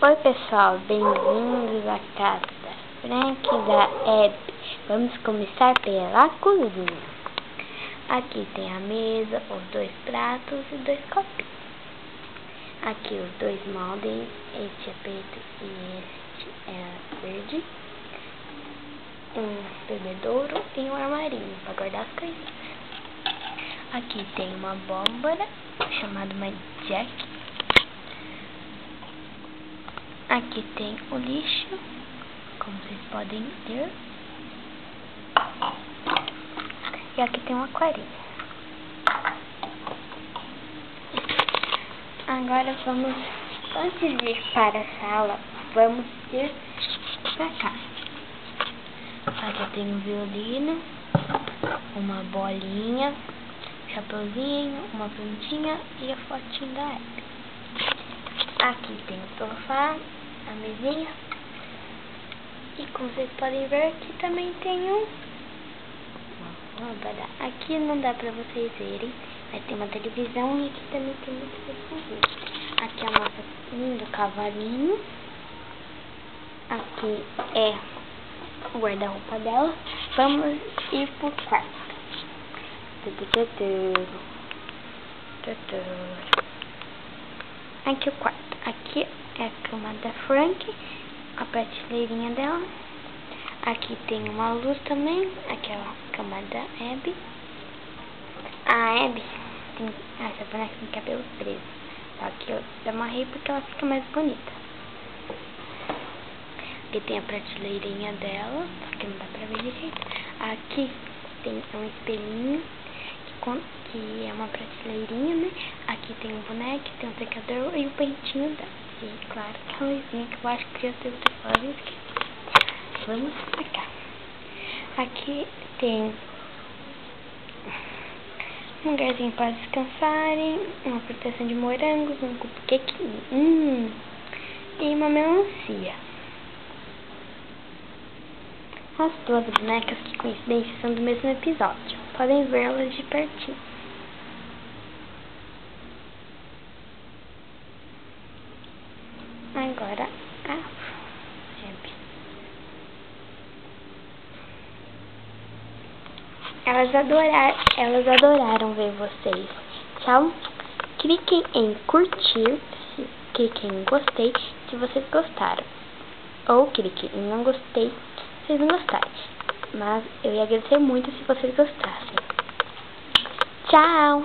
Oi pessoal, bem-vindos à casa da Frank e da Abby. Vamos começar pela cozinha. Aqui tem a mesa, os 2 pratos e 2 copinhos. Aqui os 2 moldes, este é preto e este é verde. Um bebedouro e um armarinho para guardar as coisas. Aqui tem uma abóbora chamada uma jack. Aqui tem o lixo, como vocês podem ver. E aqui tem um aquário. Agora vamos, antes de ir para a sala, vamos ir para cá. Aqui tem um violino, uma bolinha, chapeuzinho, uma plantinha e a fotinha da Abby. Aqui tem o sofá, a mesinha. E como vocês podem ver, aqui também tem uma lâmpada. Aqui não dá pra vocês verem, mas tem uma televisão e aqui também tem muitas coisas. Aqui é o nosso lindo cavalinho. Aqui é o guarda-roupa dela. Vamos ir pro quarto. Aqui é o quarto. Aqui é a cama da Frank, a prateleirinha dela. Aqui tem uma luz também, aquela cama da Abby. A Abby tem essa boneca com cabelo preso, só que eu amarrei porque ela fica mais bonita. Aqui tem a prateleirinha dela, só que não dá pra ver direito. Aqui tem um espelhinho que é uma prateleirinha, né? Aqui tem um boneco, tem um secador e o pentinho dela. E claro que a luzinha que eu acho que eu devo ter falado isso. Vamos pra cá. Aqui tem um lugarzinho para descansarem, uma proteção de morangos, um cupquequinho e uma melancia. As 2 bonecas, que coincidência, são do mesmo episódio. Podem vê-las de pertinho. Agora a Abby. Elas adoraram ver vocês. Tchau. Cliquem em curtir, cliquem em gostei se vocês gostaram. Ou cliquem em não gostei se vocês não gostarem. Mas eu ia agradecer muito se vocês gostassem. Tchau!